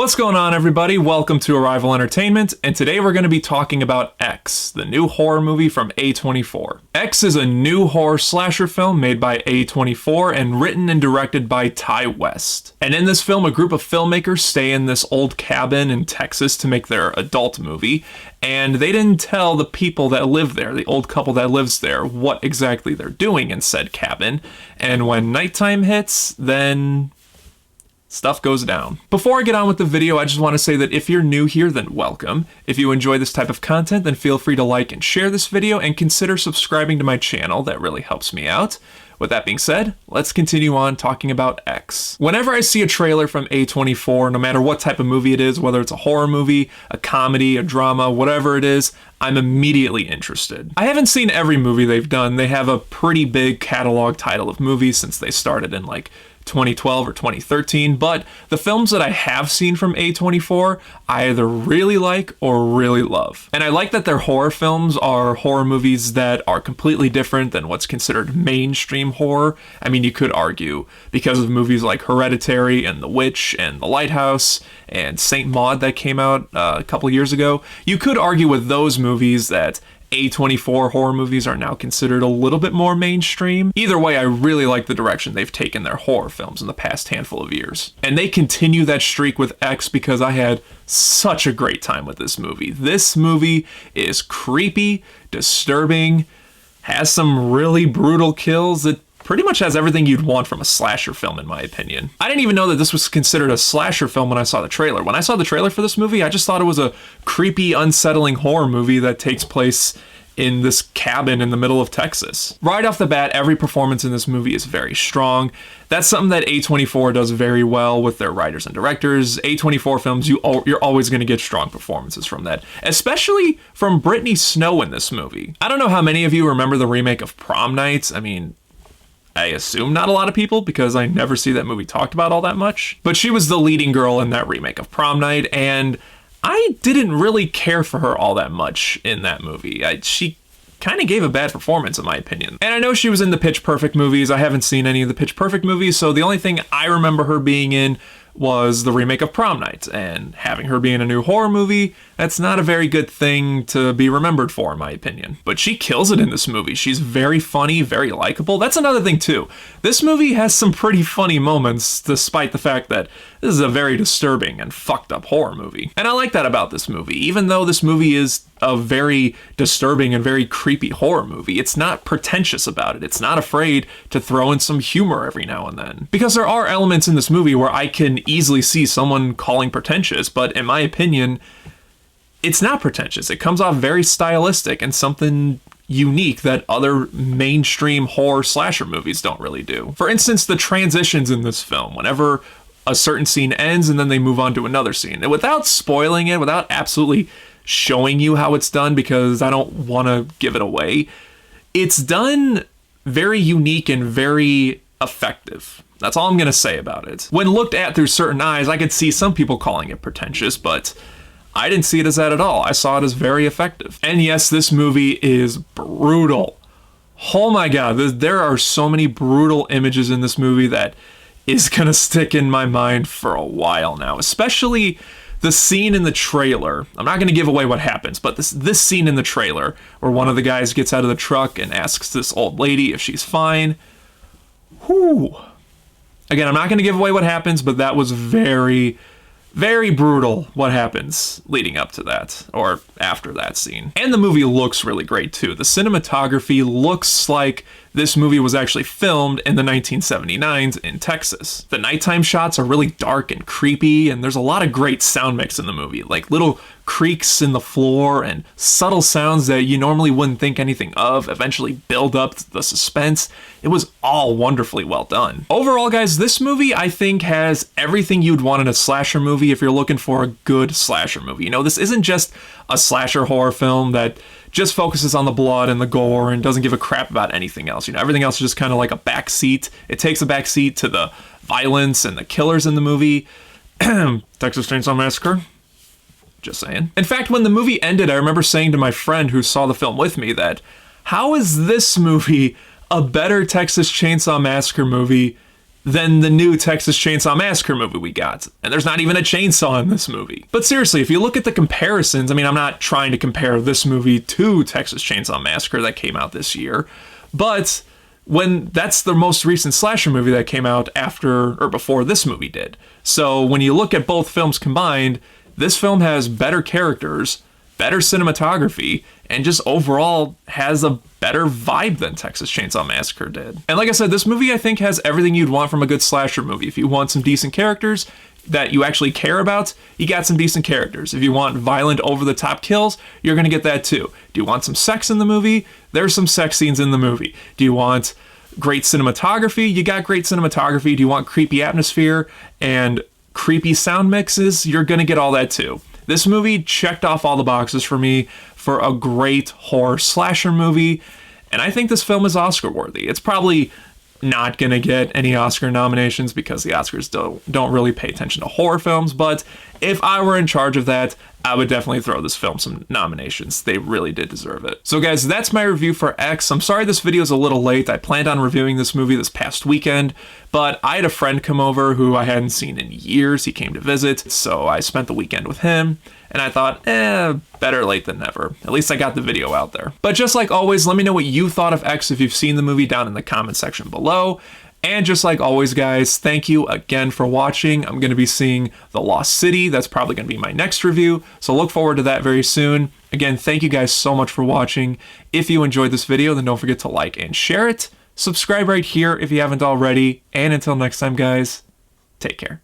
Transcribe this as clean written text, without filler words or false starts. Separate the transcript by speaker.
Speaker 1: What's going on, everybody? Welcome to Arrival Entertainment, and today we're going to be talking about X, the new horror movie from A24. X is a new horror slasher film made by A24 and written and directed by Tai West. And in this film, a group of filmmakers stay in this old cabin in Texas to make their adult movie, and they didn't tell the people that live there, the old couple that lives there, what exactly they're doing in said cabin. And when nighttime hits, then stuff goes down. Before I get on with the video, I just want to say that if you're new here, then welcome. If you enjoy this type of content, then feel free to like and share this video and consider subscribing to my channel. That really helps me out. With that being said, let's continue on talking about X. Whenever I see a trailer from A24, no matter what type of movie it is, whether it's a horror movie, a comedy, a drama, whatever it is, I'm immediately interested. I haven't seen every movie they've done. They have a pretty big catalog title of movies since they started in like 2012 or 2013, but the films that I have seen from A24, I either really like or really love. And I like that their horror films are horror movies that are completely different than what's considered mainstream horror. I mean, you could argue because of movies like Hereditary and The Witch and The Lighthouse and Saint Maud that came out a couple years ago, you could argue with those movies that A24 horror movies are now considered a little bit more mainstream. Either way, I really like the direction they've taken their horror films in the past handful of years. And they continue that streak with X because I had such a great time with this movie. This movie is creepy, disturbing, has some really brutal kills. It pretty much has everything you'd want from a slasher film, in my opinion. I didn't even know that this was considered a slasher film when I saw the trailer. When I saw the trailer for this movie, I just thought it was a creepy, unsettling horror movie that takes place in this cabin in the middle of Texas. Right off the bat, every performance in this movie is very strong. That's something that A24 does very well with their writers and directors. A24 films, you're always going to get strong performances from that, especially from Brittany Snow in this movie. I don't know how many of you remember the remake of Prom Night. I mean, I assume not a lot of people because I never see that movie talked about all that much. But she was the leading girl in that remake of Prom Night, and I didn't really care for her all that much in that movie. She kind of gave a bad performance, in my opinion. And I know she was in the Pitch Perfect movies. I haven't seen any of the Pitch Perfect movies, so the only thing I remember her being in was the remake of Prom Night, and having her be in a new horror movie, that's not a very good thing to be remembered for, in my opinion. But she kills it in this movie. She's very funny, very likable. That's another thing too. This movie has some pretty funny moments, despite the fact that this is a very disturbing and fucked up horror movie. And I like that about this movie. Even though this movie is a very disturbing and very creepy horror movie, it's not pretentious about it. It's not afraid to throw in some humor every now and then. Because there are elements in this movie where I can easily see someone calling pretentious, but in my opinion, it's not pretentious. It comes off very stylistic and something unique that other mainstream horror slasher movies don't really do. For instance, the transitions in this film, whenever a certain scene ends and then they move on to another scene. And without spoiling it, without absolutely showing you how it's done, because I don't want to give it away, it's done very unique and very effective. That's all I'm going to say about it. When looked at through certain eyes, I could see some people calling it pretentious, but I didn't see it as that at all. I saw it as very effective. And yes, this movie is brutal. Oh my god, there are so many brutal images in this movie that is gonna stick in my mind for a while now, especially the scene in the trailer. I'm not gonna give away what happens, but this scene in the trailer where one of the guys gets out of the truck and asks this old lady if she's fine. Whew. Again, I'm not gonna give away what happens, but that was very, very brutal what happens leading up to that, or after that scene. And the movie looks really great too. The cinematography looks like this movie was actually filmed in the 1979s in Texas. The nighttime shots are really dark and creepy, and there's a lot of great sound mix in the movie, like little creaks in the floor and subtle sounds that you normally wouldn't think anything of eventually build up the suspense. It was all wonderfully well done. Overall, guys, this movie I think has everything you'd want in a slasher movie if you're looking for a good slasher movie. You know, this isn't just a slasher horror film that just focuses on the blood and the gore and doesn't give a crap about anything else. You know, everything else is just kind of like a backseat. It takes a backseat to the violence and the killers in the movie. Texas Chainsaw Massacre. Just saying. In fact, when the movie ended, I remember saying to my friend who saw the film with me that, how is this movie a better Texas Chainsaw Massacre movie than the new Texas Chainsaw Massacre movie we got. And there's not even a chainsaw in this movie. But seriously, if you look at the comparisons, I mean, I'm not trying to compare this movie to Texas Chainsaw Massacre that came out this year, but when that's the most recent slasher movie that came out after or before this movie did. So when you look at both films combined, this film has better characters, better cinematography, and just overall has a better vibe than Texas Chainsaw Massacre did. And like I said, this movie I think has everything you'd want from a good slasher movie. If you want some decent characters that you actually care about, you got some decent characters. If you want violent, over-the-top kills, you're gonna get that too. Do you want some sex in the movie? There's some sex scenes in the movie. Do you want great cinematography? You got great cinematography. Do you want creepy atmosphere and creepy sound mixes? You're gonna get all that too. This movie checked off all the boxes for me for a great horror slasher movie, and I think this film is Oscar worthy. It's probably not gonna get any Oscar nominations because the Oscars don't really pay attention to horror films, but if I were in charge of that, I would definitely throw this film some nominations. They really did deserve it. So guys, that's my review for X. I'm sorry this video is a little late. I planned on reviewing this movie this past weekend, but I had a friend come over who I hadn't seen in years. He came to visit, so I spent the weekend with him, and I thought, better late than never. At least I got the video out there. But just like always, let me know what you thought of X if you've seen the movie down in the comment section below. And just like always, guys, thank you again for watching. I'm going to be seeing The Lost City. That's probably going to be my next review, so look forward to that very soon. Again, thank you guys so much for watching. If you enjoyed this video, then don't forget to like and share it. Subscribe right here if you haven't already. And until next time, guys, take care.